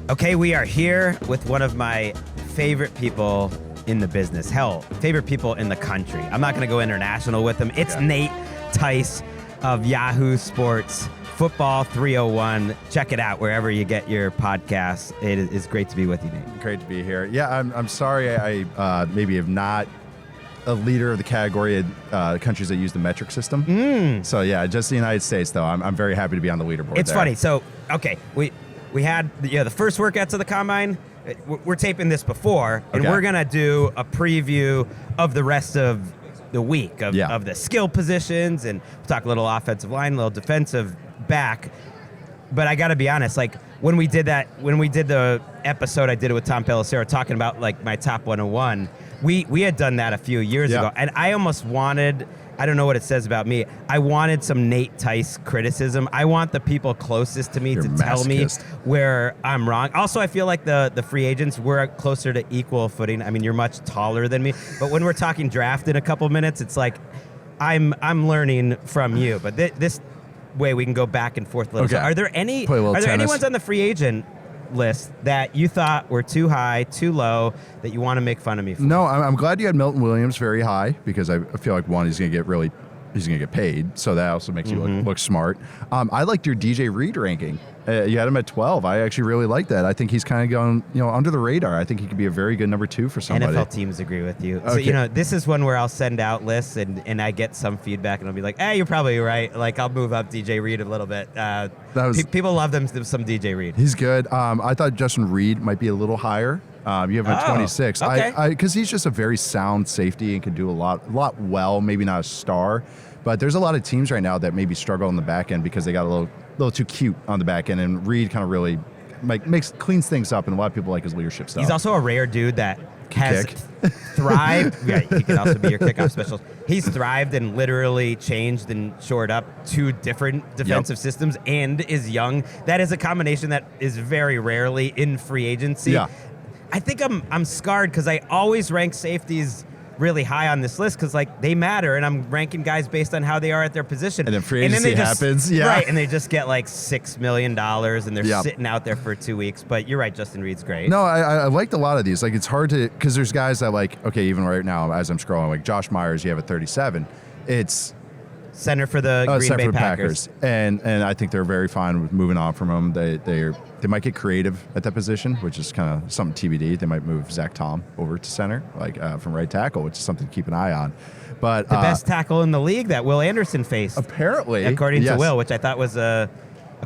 Okay, we are here with one of my favorite people in the business. Hell, favorite people in the country. I'm not going to go international with him. It's Nate Tice of Yahoo Sports Football 301. Check it out wherever you get your podcasts. It is great to be with you, Nate. Great to be here. Yeah, I'm sorry I maybe have not a leader of the category of countries that use the metric system. So yeah, just the United States though. I'm very happy to be on the leaderboard. It's funny. So okay, we had the first workouts of the combine. We're taping this before, and we're gonna do a preview of the rest of the week of the skill positions, and we'll talk a little offensive line, a little defensive back. But I got to be honest, like when we did the episode, I did it with Tom Pelissero talking about like my top 101. We had done that a few years ago, and I almost wanted, I don't know what it says about me, I wanted some Nate Tice criticism. I want the people closest to me to tell me where I'm wrong. Also, I feel like the free agents, we're closer to equal footing. I mean, you're much taller than me, but when we're talking draft in a couple minutes, it's like I'm learning from you. But this way we can go back and forth a little. So are there any ones on the free agent list that you thought were too high, too low, that you want to make fun of me for? No, I'm glad you had Milton Williams very high, because I feel like one, he's going to get paid, so that also makes you look smart. I liked your DJ Reed ranking. You had him at 12. I actually really like that. I think he's kind of going, under the radar. I think he could be a very good number 2 for somebody. NFL teams agree with you. Okay. So, this is one where I'll send out lists and I get some feedback and I'll be like, hey, you're probably right. Like, I'll move up DJ Reed a little bit. People love some DJ Reed. He's good. I thought Justin Reed might be a little higher. You have him at 26. Okay. Because he's just a very sound safety and can do a lot well, maybe not a star. But there's a lot of teams right now that maybe struggle in the back end because they got a little too cute on the back end, and Reed kind of really cleans things up, and a lot of people like his leadership style. He's also a rare dude that has thrived. Yeah, he can also be your kickoff specialist. He's thrived and literally changed and shored up 2 different defensive systems, and is young. That is a combination that is very rarely in free agency. Yeah. I think I'm scarred because I always rank safeties really high on this list because they matter, and I'm ranking guys based on how they are at their position. And then free agency happens, right? And they just get like $6 million, and they're sitting out there for 2 weeks. But you're right, Justin Reed's great. No, I liked a lot of these. Like, it's hard to, because there's guys that even right now as I'm scrolling, like Josh Myers, you have at 37. It's center for the Green Bay Packers. And I think they're very fine with moving on from him. They might get creative at that position, which is kind of something TBD. They might move Zach Tom over to center, from right tackle, which is something to keep an eye on. But the best tackle in the league that Will Anderson faced, apparently, according to Will, which I thought was a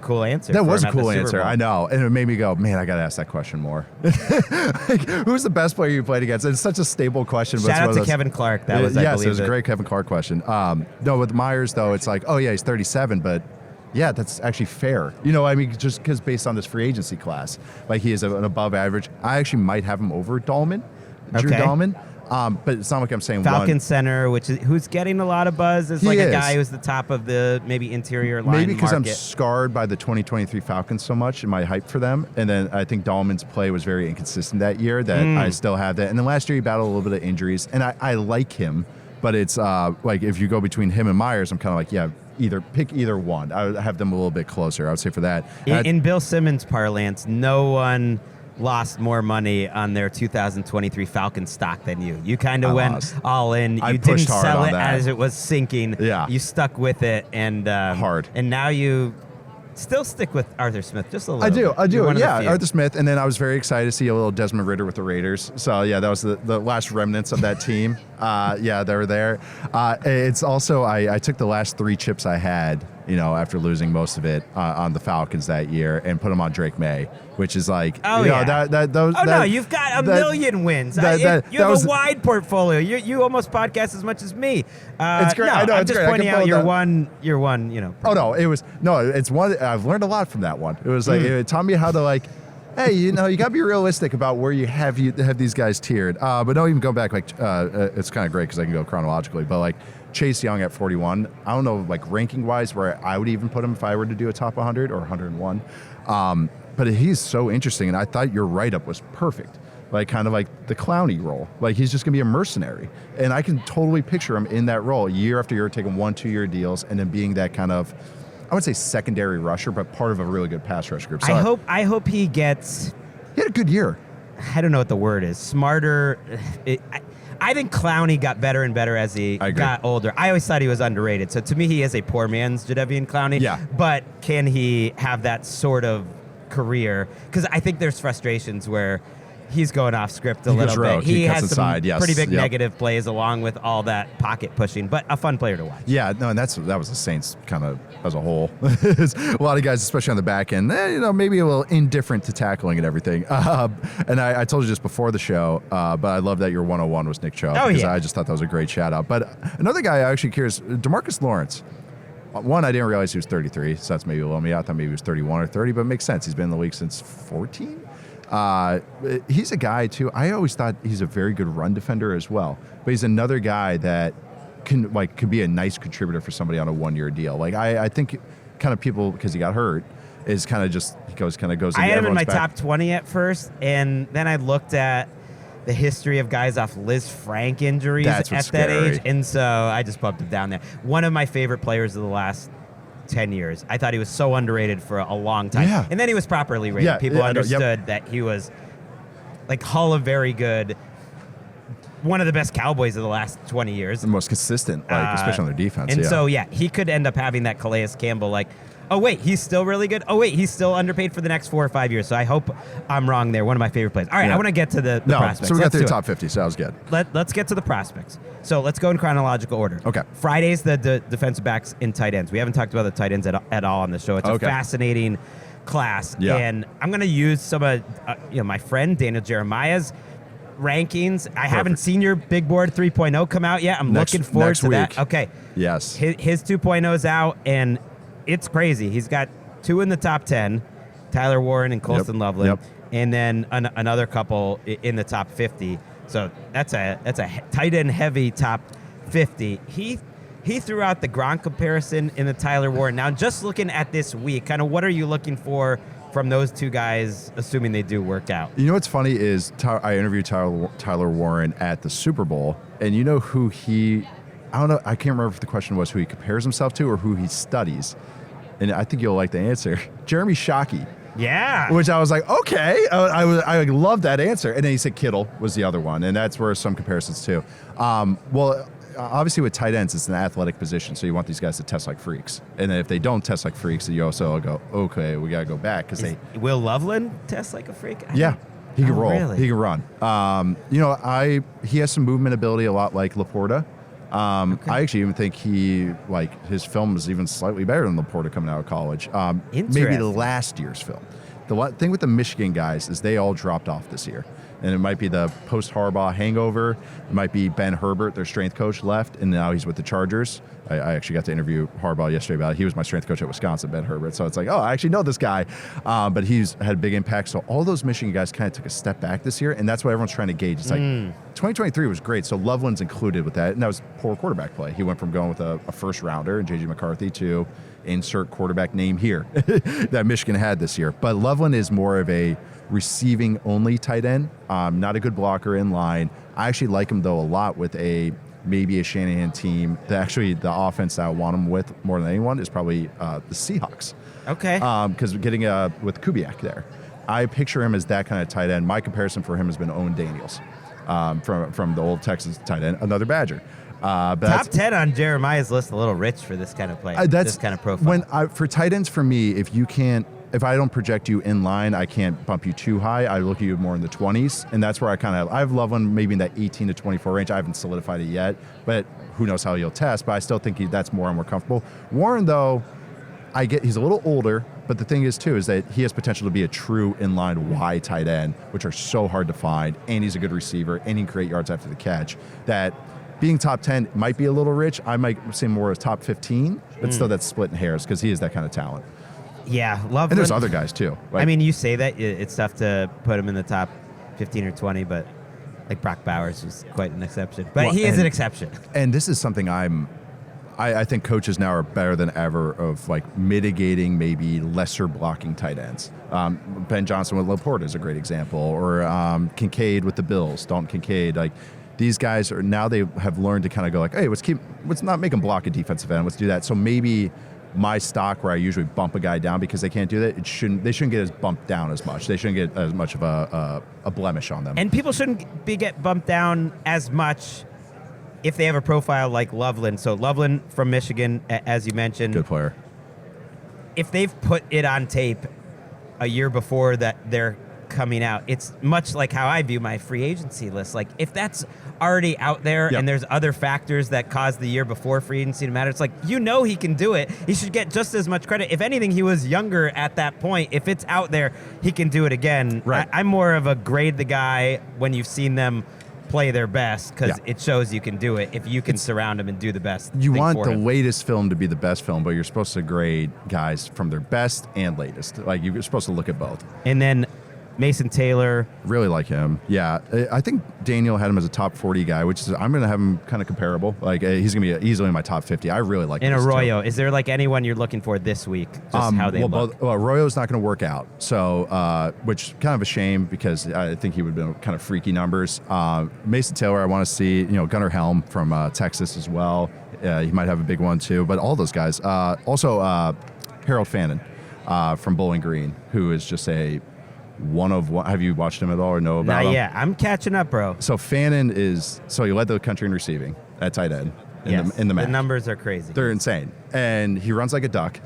cool answer. That was a cool answer. I know, and it made me go, man, I got to ask that question more. Who's the best player you played against? It's such a stable question. Shout out to Kevin Clark. That was, it was a great Kevin Clark question. No, with Myers though, it's like, oh yeah, he's 37, but yeah, that's actually fair. Just because based on this free agency class, he is an above average. I actually might have him over Dahlman, Drew Dahlman. But it's not like I'm saying Falcon center, who's getting a lot of buzz, is a guy who's the top of the maybe interior line. Maybe because I'm scarred by the 2023 Falcons so much and my hype for them. And then I think Dahlman's play was very inconsistent that year, that I still have that. And then last year he battled a little bit of injuries, and I like him, but it's if you go between him and Myers, I'm kind of like, pick either one. I would have them a little bit closer, I would say, for that. In Bill Simmons parlance, no one lost more money on their 2023 Falcons stock than you. You kind of went all in. You didn't sell it as it was sinking. Yeah. You stuck with it, and hard. And now you still stick with Arthur Smith just a little. I do. Yeah, Arthur Smith. And then I was very excited to see a little Desmond Ridder with the Raiders. So yeah, that was the last remnants of that team. They were there. It's also I took the last 3 chips I had, after losing most of it on the Falcons that year, and put them on Drake May, which is like, you've got a million wins. You have a wide portfolio. You almost podcast as much as me. It's great. I know. I'm just pointing out your one. Oh no, it's one. I've learned a lot from that one. It was like it taught me how to hey, you got to be realistic about where you have these guys tiered. But don't even go back. It's kind of great because I can go chronologically. But Chase Young at 41, I don't know, ranking wise, where I would even put him if I were to do a top 100 or 101. But he's so interesting, and I thought your write-up was perfect. Kind of like the Clowney role. He's just going to be a mercenary. And I can totally picture him in that role year after year, taking 1-2 year deals, and then being that kind of, I would say secondary rusher, but part of a really good pass rush group. So I hope he gets He had a good year. I don't know what the word is. Smarter. I think Clowney got better and better as he got older. I always thought he was underrated. So to me, he is a poor man's Jadeveon Clowney. Yeah. But can he have that sort of career? Because I think there's frustrations where he's going off script a little bit. He has some pretty big negative plays along with all that pocket pushing, but a fun player to watch. Yeah, no, and that was the Saints kind of as a whole. A lot of guys, especially on the back end, maybe a little indifferent to tackling and everything. And I told you just before the show, but I love that your 101 was Nick Chubb because I just thought that was a great shout out. But another guy I actually curious, DeMarcus Lawrence. One, I didn't realize he was 33, so that's maybe a little me. I thought maybe he was 31 or 30, but it makes sense. He's been in the league since 14. He's a guy too. I always thought he's a very good run defender as well, but he's another guy that could be a nice contributor for somebody on a 1-year deal. Like I think kind of people, because he got hurt, is kind of just goes. I had him in my top 20 at first, and then I looked at the history of guys off Liz Frank injuries at that age, and so I just bumped him down there. One of my favorite players of the last 10 years. I thought he was so underrated for a long time. Yeah. And then he was properly rated. People understood that he was like Hall of Very Good, one of the best Cowboys of the last 20 years. The most consistent, especially on their defense. And so, he could end up having that Calais Campbell, oh, wait, he's still really good. Oh, wait, he's still underpaid for the next 4 or 5 years. So I hope I'm wrong there. One of my favorite plays. All right, I want to get to the prospects. So we got through the top 50, so that was good. Let's get to the prospects. So let's go in chronological order. Okay. Friday's the defensive backs and tight ends. We haven't talked about the tight ends at all on the show. It's a fascinating class. Yeah. And I'm going to use some of my friend Daniel Jeremiah's rankings. I haven't seen your big board 3.0 come out yet. I'm looking forward to that. Okay. Yes. His 2.0's out, and it's crazy. He's got 2 in the top 10, Tyler Warren and Colston Loveland, and then another couple in the top 50. So that's a tight end heavy top 50. He threw out the Gronk comparison in the Tyler Warren. Now, just looking at this week, kind of what are you looking for from those two guys, assuming they do work out? You know what's funny is I interviewed Tyler Warren at the Super Bowl, and you know who I don't know, I can't remember if the question was who he compares himself to or who he studies. And I think you'll like the answer. Jeremy Shockey. Yeah. Which I was like, okay. I love that answer. And then he said Kittle was the other one. And that's where some comparisons too. Obviously with tight ends, it's an athletic position. So you want these guys to test like freaks. And then if they don't test like freaks, then you also go, okay, we got to go back. Will Loveland test like a freak? Yeah. He can roll. Really? He can run. He has some movement ability, a lot like Laporta. I actually even think his film is even slightly better than Laporta coming out of college. Maybe the last year's film. The thing with the Michigan guys is they all dropped off this year. And it might be the post-Harbaugh hangover. It might be Ben Herbert, their strength coach, left, and now he's with the Chargers. I actually got to interview Harbaugh yesterday about it. He was my strength coach at Wisconsin, Ben Herbert. So it's like, I actually know this guy. But he's had a big impact. So all those Michigan guys kind of took a step back this year, and that's what everyone's trying to gauge. It's like 2023 was great. So Loveland's included with that, and that was poor quarterback play. He went from going with a first-rounder, J.J. McCarthy, to insert quarterback name here that Michigan had this year. But Loveland is more of a receiving-only tight end, not a good blocker in line. I actually like him, though, a lot with maybe a Shanahan team. The offense that I want him with more than anyone is probably the Seahawks. Okay. Because getting with Kubiak there. I picture him as that kind of tight end. My comparison for him has been Owen Daniels from the old Texas tight end, another Badger. Top 10 on Jeremiah's list, a little rich for this kind of play, this kind of profile. For tight ends, for me, if I don't project you in line, I can't bump you too high. I look at you more in the 20s, and that's where I have Loveland maybe in that 18 to 24 range. I haven't solidified it yet, but who knows how he'll test, but I still think that's more and more comfortable. Warren, though, he's a little older, but the thing is, too, is that he has potential to be a true inline wide tight end, which are so hard to find, and he's a good receiver, and he can create yards after the catch, that being top 10 might be a little rich. I might say more as top 15, but still that's splitting hairs because he is that kind of talent. Yeah, Loveland. And there's other guys, too. I mean, you say that, it's tough to put him in the top 15 or 20, but like Brock Bowers is quite an exception. But he is an exception. And this is something I think coaches now are better than ever of mitigating maybe lesser blocking tight ends. Ben Johnson with Laporta is a great example, or Kincaid with the Bills, Dalton Kincaid. These guys they have learned to kind of go hey, let's not make them block a defensive end. Let's do that. So maybe my stock where I usually bump a guy down because they can't do that. They shouldn't get as bumped down as much. They shouldn't get as much of a blemish on them. And people shouldn't get bumped down as much if they have a profile like Loveland. So Loveland from Michigan, as you mentioned. Good player. If they've put it on tape a year before that they're coming out, it's much like how I view my free agency list. Like, if that's already out there and there's other factors that caused the year before free agency to matter, it's like, he can do it. He should get just as much credit. If anything, he was younger at that point. If it's out there, he can do it again. Right. I'm more of a grade the guy when you've seen them play their best, because it shows you can do it if you can surround him and do the best. You want the latest film to be the best film, but you're supposed to grade guys from their best and latest. Like, you're supposed to look at both. And then Mason Taylor. Really like him. Yeah. I think Daniel had him as a top 40 guy, which is, I'm going to have him kind of comparable. Like, he's going to be easily in my top 50. I really like him. And Arroyo, is there like anyone you're looking for this week? Just how they look? Well, Arroyo's not going to work out. So, which kind of a shame, because I think he would have been kind of freaky numbers. Mason Taylor, I want to see, Gunnar Helm from Texas as well. He might have a big one too, but all those guys. Also, Harold Fannin from Bowling Green, who is just a one of one. Have you watched him at all or know about him? Not yet. I'm catching up, bro. So Fannin he led the country in receiving at tight end in the MAC. The numbers are crazy. They're insane. And he runs like a duck.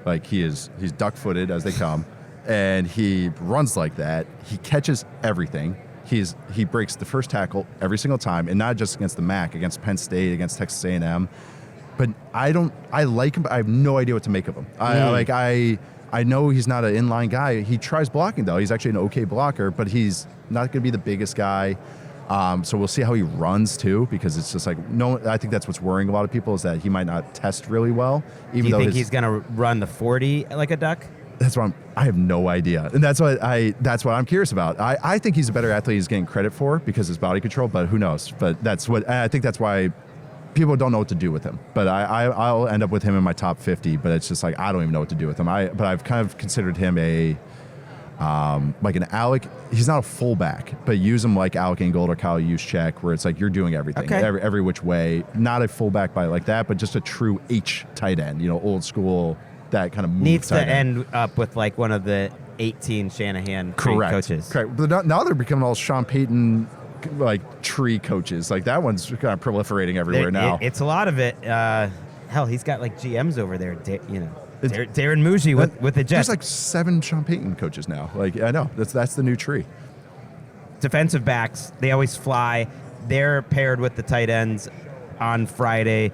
Like, he's duck-footed as they come. And he runs like that. He catches everything. He breaks the first tackle every single time, and not just against the MAC, against Penn State, against Texas A&M. But I like him, but I have no idea what to make of him. I know he's not an inline guy. He tries blocking, though. He's actually an okay blocker, but he's not going to be the biggest guy. So we'll see how he runs, too, because it's just like, I think that's what's worrying a lot of people, is that he might not test really well. Do you think he's going to run the 40 like a duck? That's what I have no idea. And that's what I'm curious about. I think he's a better athlete he's getting credit for because of his body control, but who knows? But I think that's why people don't know what to do with him. But I'll end up with him in my top 50, but it's just like, I don't even know what to do with him. But I've kind of considered him like an Alec. He's not a fullback, but use him like Alec Ingold or Kyle Juszczyk, where it's like you're doing everything, every which way. Not a fullback by like that, but just a true H tight end, old school, that kind of move. Needs to end up with like one of the 18 Shanahan coaches. Correct. But now they're becoming all Sean Payton like tree coaches. Like, that one's kind of proliferating everywhere now. It's a lot of it. Hell, he's got like GMs over there. Darren Muji with the Jets. There's like 7 Sean Payton coaches now. Like, I know that's the new tree. Defensive backs, they always fly. They're paired with the tight ends on Friday.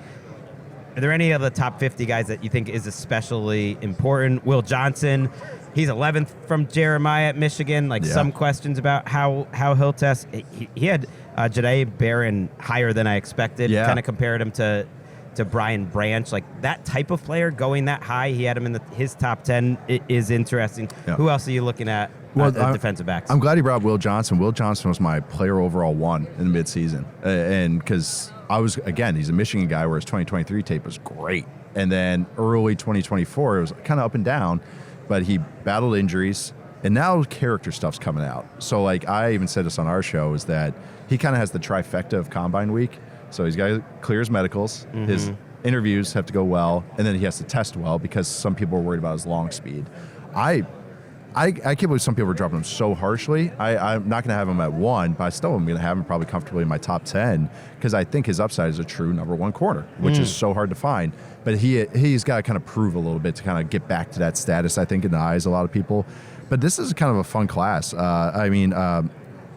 Are there any of the top 50 guys that you think is especially important? Will Johnson, he's 11th from Jeremiah at Michigan. Some questions about how he'll test. He had Jadae Barron higher than I expected. Yeah. Kind of compared him to Brian Branch. Like, that type of player going that high, he had him in his top 10 is interesting. Yeah. Who else are you looking at? Defensive backs. I'm glad he brought Will Johnson. Will Johnson was my player overall 1 in the midseason. And because he's a Michigan guy where his 2023 tape was great. And then early 2024, it was kind of up and down, but he battled injuries, and now character stuff's coming out. So, like, I even said this on our show, is that he kind of has the trifecta of Combine Week. So he's got to clear his medicals, his interviews have to go well, and then he has to test well because some people are worried about his long speed. I can't believe some people are dropping him so harshly. I'm not going to have him at 1, but I still am going to have him probably comfortably in my top 10 because I think his upside is a true number 1 corner, which is so hard to find. But he's got to kind of prove a little bit to kind of get back to that status, I think, in the eyes of a lot of people. But this is kind of a fun class.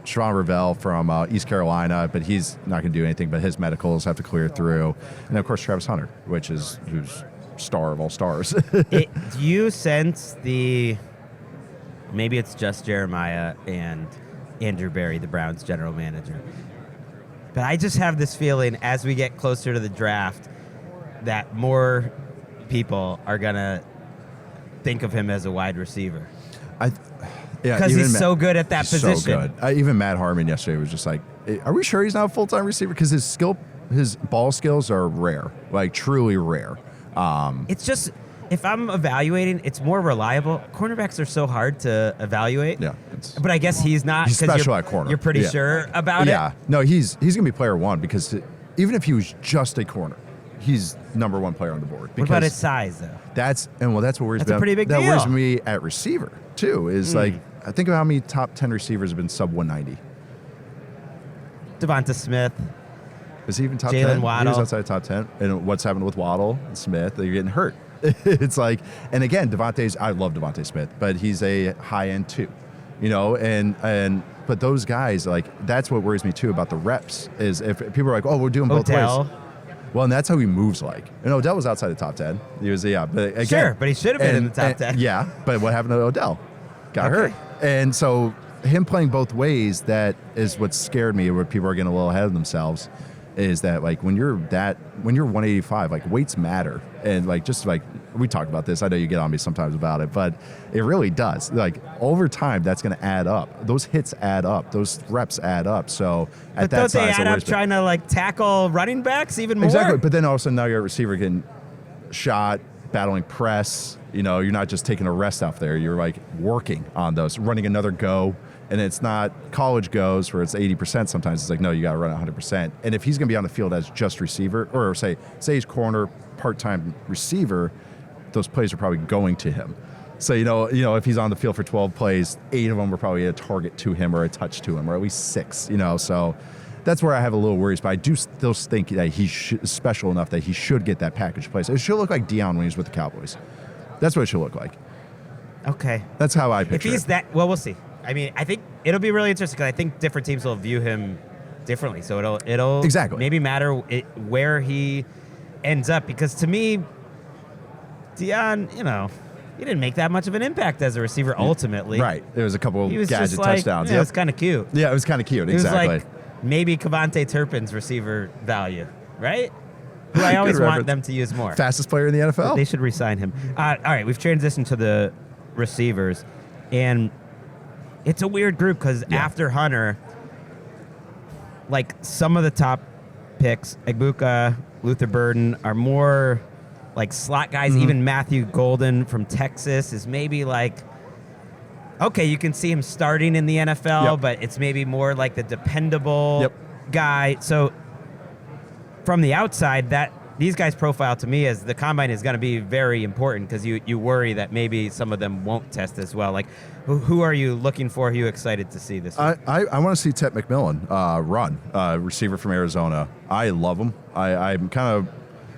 Sharon Ravel from East Carolina, but he's not going to do anything, but his medicals have to clear through. And, of course, Travis Hunter, who's star of all stars. Do you sense maybe it's just Jeremiah and Andrew Berry, the Browns general manager, but I just have this feeling as we get closer to the draft that more people are going to think of him as a wide receiver. Because he's so good at that position. So good. Even Matt Harmon yesterday was just like, are we sure he's not a full-time receiver? Because his ball skills are rare, like truly rare. It's just, if I'm evaluating, it's more reliable. Cornerbacks are so hard to evaluate. Yeah. But I guess he's not. He's special at corner. You're pretty sure about it? Yeah. No, he's going to be player 1 because even if he was just a corner, he's number one player on the board. What about his size, though? That's what worries me. That's a pretty big deal. That worries me at receiver, too, is like, I think of how many top 10 receivers have been sub 190. Devonta Smith. Is he even top Jalen 10? Waddle. He was outside top 10. And what's happened with Waddle and Smith? They're getting hurt. It's like, and again, I love Devonta Smith, but he's a high end too, but those guys, like, that's what worries me too about the reps is if people are like, oh, we're doing both Odell. ways. Well, and that's how he moves like. And Odell was outside the top 10. He was, but again. Sure, but he should have been in the top 10. Yeah, but what happened to Odell? Got hurt. And so him playing both ways, that is what scared me, where people are getting a little ahead of themselves, is that like when you're 185, like weights matter. And like, just like we talked about this, I know you get on me sometimes about it, but it really does. Like over time, that's going to add up. Those hits add up. Those reps add up. So at that size, don't they add up trying to like tackle running backs even more? Exactly. But then all of a sudden now you're a receiver getting shot, battling press. You're not just taking a rest out there. You're like working on those, running another go. And it's not college goes where it's 80%. Sometimes it's like, no, you got to run 100%. And if he's going to be on the field as just receiver, or say he's corner, part-time receiver, those plays are probably going to him. So, if he's on the field for 12 plays, 8 of them are probably a target to him or a touch to him, or at least 6, So that's where I have a little worries. But I do still think that he's special enough that he should get that package play. So it should look like Deion when he's with the Cowboys. That's what it should look like. Okay. That's how I picture it. If he's that, well, we'll see. I mean, I think it'll be really interesting because I think different teams will view him differently. So it'll exactly maybe matter where he ends up, because to me, Deion, he didn't make that much of an impact as a receiver ultimately. Right. There was a couple of gadget touchdowns. Yeah, it was kind of cute. Yeah, it was kind of cute. Exactly. It was like maybe Kevontae Turpin's receiver value, right? Who I always want them to use more. Fastest player in the NFL. They should re-sign him. All right, we've transitioned to the receivers, and it's a weird group because after Hunter, like some of the top picks, Egbuka, Luther Burden, are more like slot guys. Mm-hmm. Even Matthew Golden from Texas is maybe like, okay, you can see him starting in the NFL, but it's maybe more like the dependable guy. So from the outside, these guys profile to me as the combine is going to be very important because you worry that maybe some of them won't test as well. Like, who are you looking for? Who are you excited to see this week? I want to see Tet McMillan run, receiver from Arizona. I love him. I'm kind of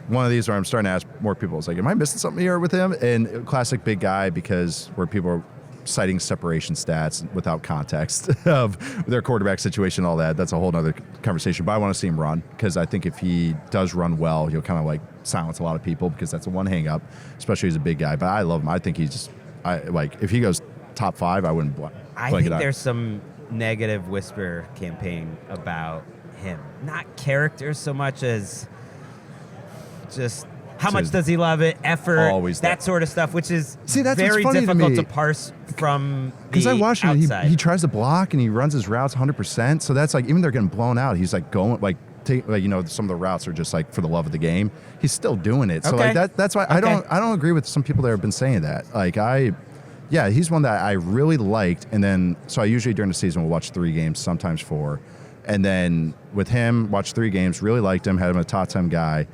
one of these where I'm starting to ask more people. It's like, am I missing something here with him? And classic big guy, because where people are citing separation stats without context of their quarterback situation, all that. That's a whole other conversation. But I want to see him run, because I think if he does run well, he'll kind of like silence a lot of people, because that's the one hang up, especially as a big guy. But I love him. I think he's just, if he goes top 5, I wouldn't blank I think there's some negative whisper campaign about him. Not character so much as just how much does he love it, effort, always that sort of stuff, which is that's very difficult to to parse from the because I watched him, outside. he tries to block and he runs his routes 100%. So that's like, even they're getting blown out, he's like going like some of the routes are just like for the love of the game. He's still doing it. So like that's why I don't agree with some people that have been saying that. Like he's one that I really liked. And then so I usually during the season will watch 3 games, sometimes 4, and then with him watch 3 games. Really liked him, had him a top 10 guy.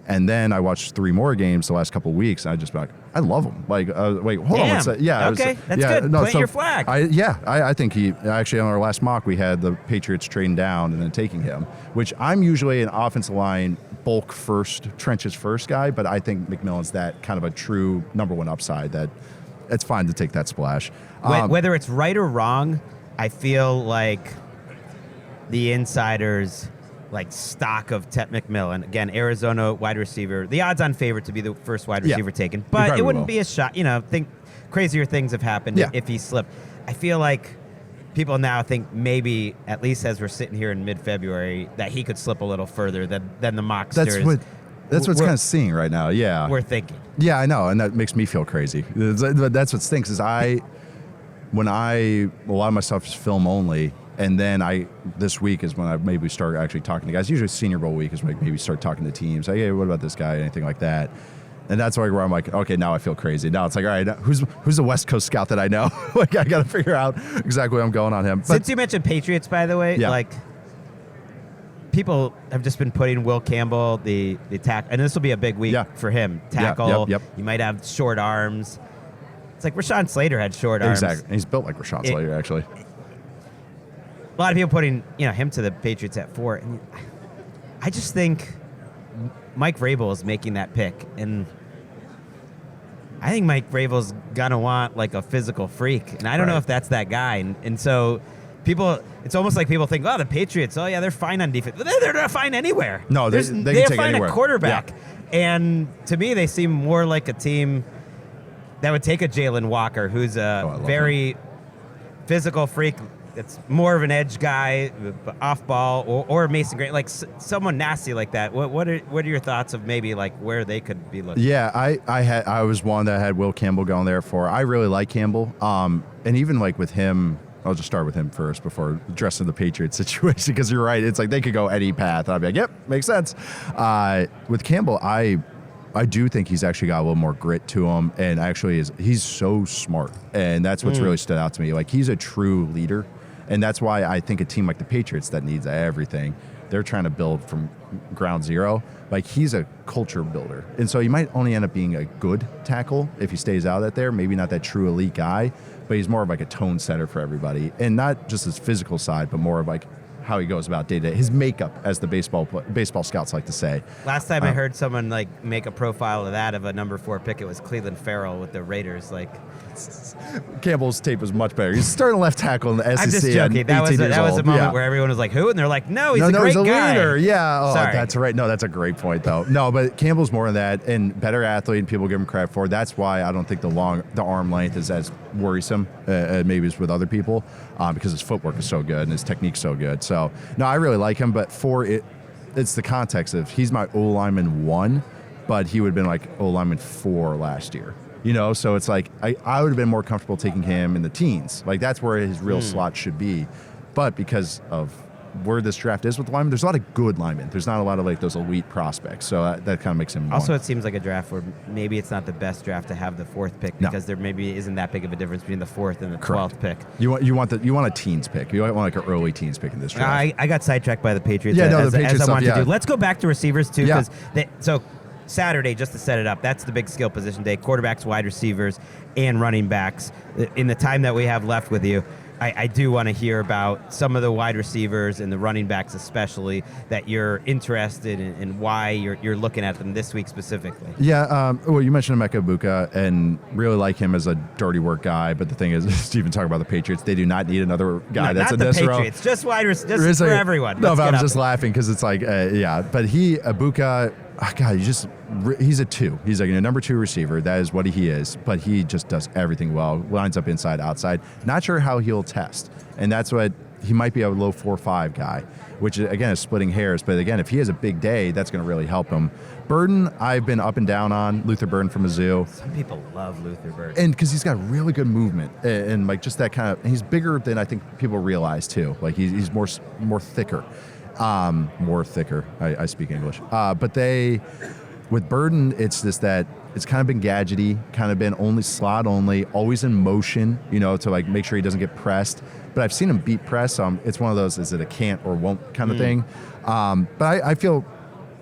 And then I watched 3 more games the last couple of weeks, and I just be like, I love him. Like, wait, hold on one second. Yeah, okay, that's good. Plant your flag. I think he actually, on our last mock, we had the Patriots trading down and then taking him, which I'm usually an offensive line bulk first, trenches first guy, but I think McMillan's that kind of a true number 1 upside that it's fine to take that splash. Whether it's right or wrong, I feel like the insiders like stock of Tet McMillan. Again, Arizona wide receiver. The odds-on favorite to be the first wide receiver taken. But it wouldn't be a shot. Think crazier things have happened if he slipped. I feel like people now think maybe, at least as we're sitting here in mid-February, that he could slip a little further than the mocksters. That's what's kind of seeing right now, yeah. We're thinking. Yeah, I know, and that makes me feel crazy. That's what stinks is a lot of my stuff is film only. And then this week is when I maybe start actually talking to guys. Usually Senior Bowl week is when I maybe start talking to teams. Like, hey, what about this guy? Anything like that. And that's where I'm like, okay, now I feel crazy. Now it's like, all right, who's the West Coast scout that I know? Like, I got to figure out exactly what I'm going on him. Since you mentioned Patriots, by the way, people have just been putting Will Campbell, the tackle, and this will be a big week for him. Tackle. Yep. You might have short arms. It's like Rashawn Slater had short arms. Exactly. He's built like Rashawn Slater, actually. A lot of people putting him to the Patriots at 4. And I just think Mike Vrabel is making that pick, and I think Mike Vrabel's gonna want like a physical freak, and I don't know if that's that guy. And so people, it's almost like people think, oh, the Patriots, oh yeah, they're fine on defense. They're not fine anywhere. No, they can take fine anywhere. A quarterback, and to me, they seem more like a team that would take a Jalen Walker, who's a very physical freak. It's more of an edge guy, off ball, or Mason Gray, like someone nasty like that. What are your thoughts of maybe like where they could be looking? Yeah, I was one that had Will Campbell going there for. I really like Campbell, and even like with him, I'll just start with him first before addressing the Patriots situation, because you're right. It's like they could go any path. I'd be like, yep, makes sense. With Campbell, I do think he's actually got a little more grit to him, and actually he's so smart, and that's what's really stood out to me. Like, he's a true leader. And that's why I think a team like the Patriots that needs everything, they're trying to build from ground zero. Like, he's a culture builder. And so he might only end up being a good tackle if he stays out of there. Maybe not that true elite guy, but he's more of like a tone setter for everybody. And not just his physical side, but more of like how he goes about day to day. His makeup, as the baseball scouts like to say. Last time I heard someone like make a profile of that of a number 4 pick, it was Cleveland Farrell with the Raiders. Like, Campbell's tape was much better. He's starting left tackle in the SEC. I'm just joking. That was a moment where everyone was like, "Who?" And they're like, "No, he's a great guy." Leader. Yeah. Oh, Sorry. That's right. No, that's a great point though. No, but Campbell's more than that, and better athlete, and people give him credit for. That's why I don't think the arm length is as worrisome maybe as with other people, because his footwork is so good and his technique's so good. So no, I really like him. But it's the context of he's my O lineman 1, but he would have been like O lineman 4 last year. So it's like I would have been more comfortable taking him in the teens. Like, that's where his real slot should be. But because of where this draft is with the linemen, there's a lot of good linemen. There's not a lot of like those elite prospects. So that kind of makes him Also, it seems like a draft where maybe it's not the best draft to have the 4th pick, because there maybe isn't that big of a difference between the 4th and the 12th pick. You want a teens pick. You want like an early teens pick in this draft. I got sidetracked by the Patriots. The Patriots stuff, I wanted to do. Let's go back to receivers too, because so Saturday, just to set it up, that's the big skill position day: quarterbacks, wide receivers, and running backs. In the time that we have left with you, I do want to hear about some of the wide receivers and the running backs especially that you're interested in, and why you're looking at them this week specifically. Yeah, well, you mentioned Emeka Egbuka, and really like him as a dirty work guy, but the thing is, Stephen talking about the Patriots, they do not need another guy that's in this row. Not the Patriots, just wide receivers, just for everyone. No, but I'm just laughing because it's like, but Egbuka, God, he's a 2. He's like a number 2 receiver. That is what he is. But he just does everything well. Lines up inside, outside. Not sure how he'll test. And that's what he might be, a low 4.5 guy, which again is splitting hairs. But again, if he has a big day, that's going to really help him. Burden, I've been up and down on. Luther Burden from Mizzou. Some people love Luther Burden. And because he's got really good movement and like just that kind of. He's bigger than I think people realize too. Like he's more thicker. More thicker. I speak English. But with Burden, it's just that it's kind of been gadgety, kind of been only slot only, always in motion, to like make sure he doesn't get pressed. But I've seen him beat press. It's one of those, is it a can't or won't kind of thing. But I feel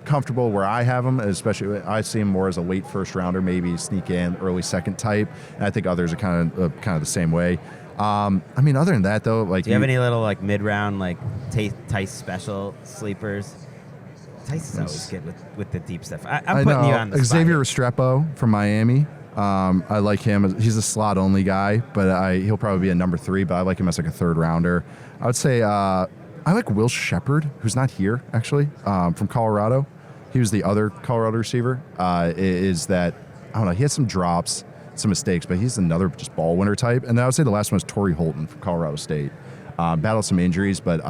comfortable where I have him, especially I see him more as a late first rounder, maybe sneak in early second type. And I think others are kind of the same way. Other than that, though, like, do you have any little like mid-round like Tice special sleepers? Tice is always good with the deep stuff. I'm putting you on the spot. Xavier Restrepo from Miami. I like him. He's a slot only guy, but he'll probably be a number 3. But I like him as like a 3rd rounder. I would say I like Will Shepard, who's not here actually, from Colorado. He was the other Colorado receiver. Is that I don't know? He had some drops, some mistakes, but he's another just ball winner type. And then I would say the last one was Torrey Holton from Colorado State. Battled some injuries, but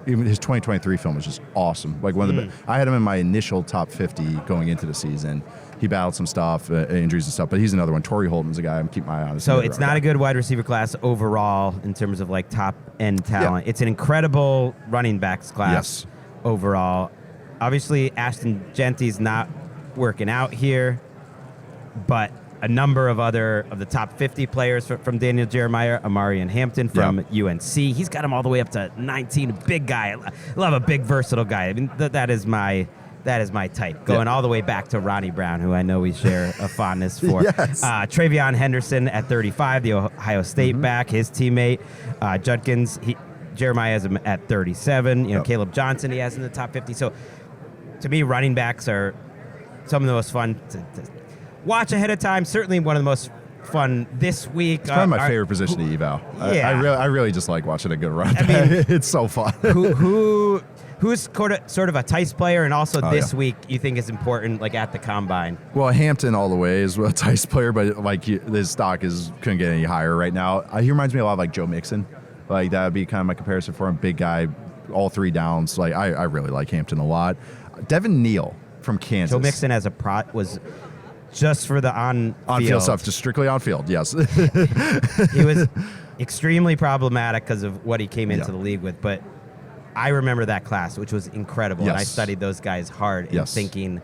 even his 2023 film was just awesome. Like one of the I had him in my initial top 50 going into the season. He battled some stuff, injuries and stuff, but he's another one. Torrey Holton's a guy I'm keeping my eye on. So it's not a good wide receiver class overall in terms of like top end talent. Yeah. It's an incredible running backs class overall. Obviously, Ashton Genty's not working out here, but a number of other of the top 50 players from Daniel Jeremiah, Amarian Hampton from UNC. He's got him all the way up to 19. Big guy. I love a big, versatile guy. I mean, that is my type. Going all the way back to Ronnie Brown, who I know we share a fondness for. Yes. Travion Henderson at 35, the Ohio State back, his teammate. Judkins, Jeremiah has him at 37. Caleb Johnson he has in the top 50. So to me, running backs are some of the most fun to watch ahead of time. Certainly one of the most fun this week. It's probably my favorite position to eval. Yeah. I really just like watching a good run. I mean, it's so fun. Who's sort of a Tice player, and also this week you think is important, like at the combine? Well, Hampton all the way is a Tice player, but like his stock couldn't get any higher right now. He reminds me a lot of like Joe Mixon. Like that would be kind of my comparison for him. Big guy, all 3 downs. Like I really like Hampton a lot. Devin Neal from Kansas. Joe Mixon as a was just for the on-field stuff, just strictly on-field, yes. He was extremely problematic because of what he came into the league with, but I remember that class, which was incredible, and I studied those guys hard and thinking,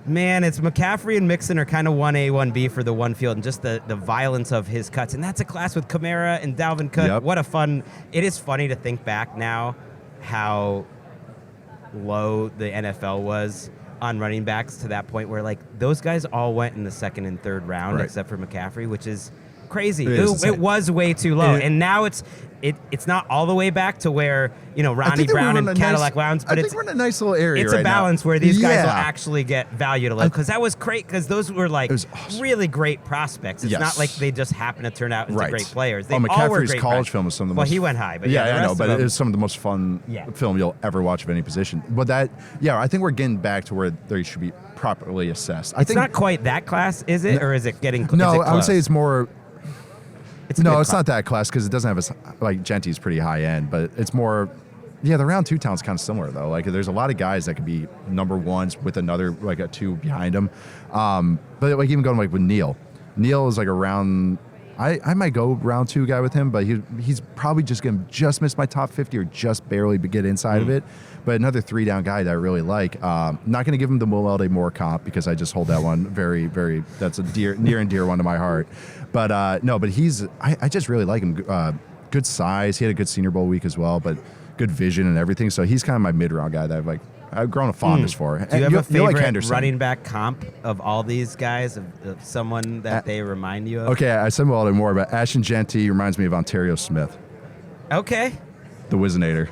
man, it's McCaffrey and Mixon are kind of 1A, 1B for the one field, and just the violence of his cuts. And that's a class with Kamara and Dalvin Cook. Yep. What a fun – it is funny to think back now how low the NFL was on running backs to that point where, like, those guys all went in the second and third round except for McCaffrey, which is crazy. It was way too low. And now it's not all the way back to where, Ronnie Brown and Cadillac Lowndes, but I think we're in a nice little area. It's right a balance now. where these guys will actually get value to live, because that was great, because those were like awesome. Really great prospects. It's not like they just happen to turn out into great players. They McCaffrey's all were great college film was some of the most. Well, he went high, but I know, but it was some of the most fun film you'll ever watch of any position. But I think we're getting back to where they should be properly assessed. It's not quite that class, is it, or is it getting? No, I would say it's more. It's not that class, because it doesn't have like Genty's pretty high end, but it's more. Yeah, the round 2 talent's kind of similar though. Like there's a lot of guys that could be number 1s with another like a 2 behind them. But like even going like with Neal is like a round. I might go round 2 guy with him, but he's probably just going to just miss my top 50 or just barely get inside of it. But another 3 down guy that I really like. Not going to give him the Moelde Moore comp, because I just hold that one very, very. That's a near and dear one to my heart. But no, but I just really like him. Good size. He had a good Senior Bowl week as well, but good vision and everything. So he's kind of my mid-round guy that I've grown a fondness for. Do you have a favorite running back comp of all these guys, of someone that they remind you of? Okay, I said Moelde Moore, but Ashton Genty reminds me of Ontario Smith. Okay. The Wizinator.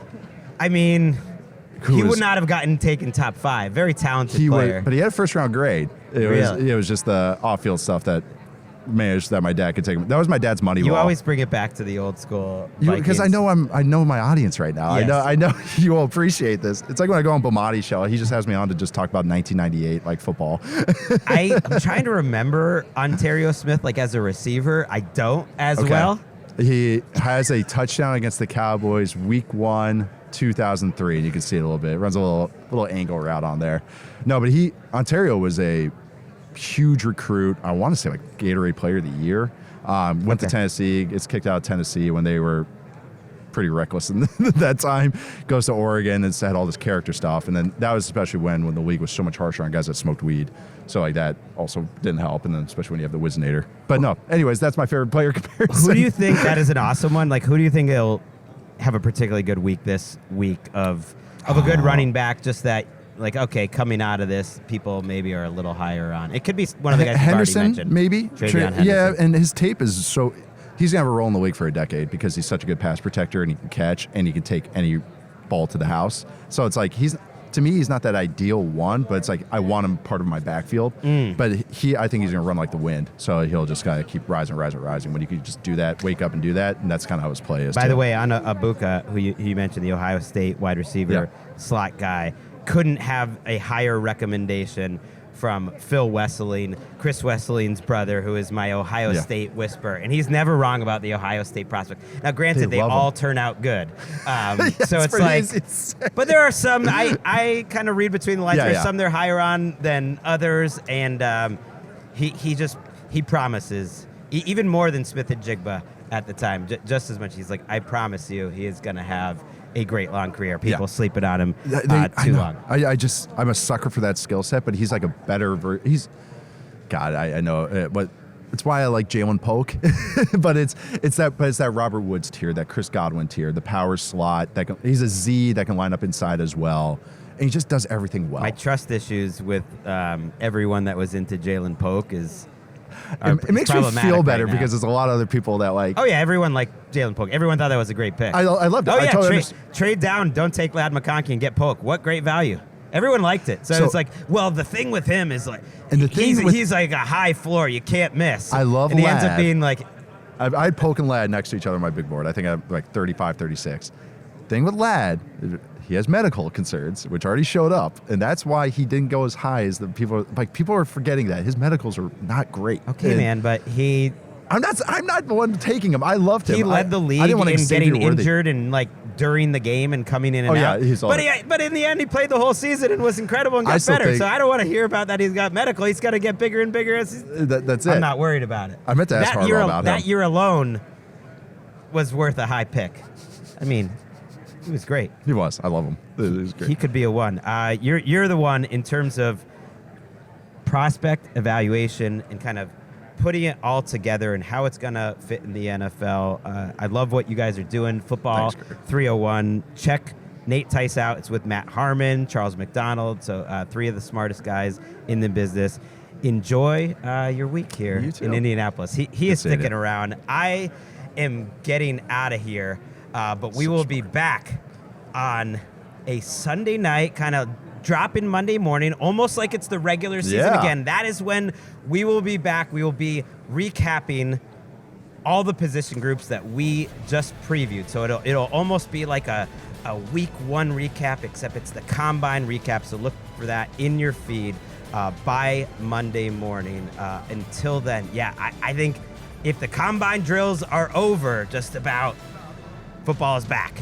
I mean, he would not have gotten taken top 5. Very talented player. But he had a first-round grade. It was just the off-field stuff that managed that my dad could take. That was my dad's money. You always bring it back to the old school. Because I know my audience right now. Yes. I know you will appreciate this. It's like when I go on Bomati's show, he just has me on to just talk about 1998 like football. I'm trying to remember Ontario Smith like as a receiver. I don't well. He has a touchdown against the Cowboys week 1, 2003, and you can see it a little bit. It runs a little angle route on there. No, but Ontario was a huge recruit. I want to say like Gatorade Player of the Year. Went to Tennessee. Gets kicked out of Tennessee when they were pretty reckless in that time. Goes to Oregon and had all this character stuff. And then that was especially when the league was so much harsher on guys that smoked weed. So like that also didn't help. And then especially when you have the Wizinator. But no, anyways, that's my favorite player comparison. Who do you think that is an awesome one? Like who do you think will have a particularly good week this week of a good running back? Just that. Like, okay, coming out of this, people maybe are a little higher on. It could be one of the guys Henderson, you've already mentioned. Maybe. Henderson. Yeah, and his tape is so... He's going to have a role in the league for a decade because he's such a good pass protector, and he can catch, and he can take any ball to the house. So it's like, to me, he's not that ideal one, but it's like, I want him part of my backfield. But I think he's going to run like the wind. So he'll just kind of keep rising. When you can just do that, wake up and do that, and that's kind of how his play is. By the way, on Abuka, who you mentioned, the Ohio State wide receiver, slot guy, couldn't have a higher recommendation from Phil Wesseling, Chris Wesseling's brother, who is my Ohio State whisperer. And he's never wrong about the Ohio State prospect. Now, granted, they all turn out good. So it's like, but there are some, I kind of read between the lines. There's some they're higher on than others. And he promises, even more than Smith and Jigba at the time, just as much. He's like, I promise you, he is going to have a great long career. People sleeping on him too long. I'm a sucker for that skill set, but he's like a better God, I know, but it's why I like Jalen Polk. but it's that Robert Woods tier, that Chris Godwin tier, the power slot. He's a Z that can line up inside as well. And he just does everything well. My trust issues with everyone that was into Jalen Polk is it makes me feel better because there's a lot of other people that like. Oh yeah, everyone liked Jalen Polk. Everyone thought that was a great pick. I loved it. Oh I yeah, totally trade down. Don't take Ladd McConkey and get Polk. What great value. Everyone liked it. So it's like, well, the thing with him is like, and he's like a high floor. You can't miss. I love and he Ladd. ends up being like. I had Polk and Ladd next to each other on my big board. I think I have like 35, 36. Thing with Ladd, he has medical concerns, which already showed up, and that's why he didn't go as high as the people. Like people are forgetting that his medicals are not great. Okay, man, but I'm not the one taking him. I loved him. He led the league in getting injured and like during the game and coming in and out. But in the end, he played the whole season and was incredible and got better. So I don't want to hear about that. He's got medical. He's got to get bigger and bigger. That's it. I'm not worried about it. I meant to ask Harlow about him. That year alone was worth a high pick. I mean, he was great. He was. I love him. He was great. He could be a one. You're the one in terms of prospect evaluation and kind of putting it all together and how it's going to fit in the NFL. I love what you guys are doing. Football 301. Check Nate Tice out. It's with Matt Harmon, Charles McDonald. So 3 of the smartest guys in the business. Enjoy your week here in Indianapolis. He is sticking around. I am getting out of here, but we will be back on a Sunday night, kind of dropping Monday morning, almost like it's the regular season again. That is when we will be back. We will be recapping all the position groups that we just previewed. So it'll almost be like a week 1 recap, except it's the combine recap. So look for that in your feed by Monday morning. Until then, I think if the combine drills are over, just about, football is back.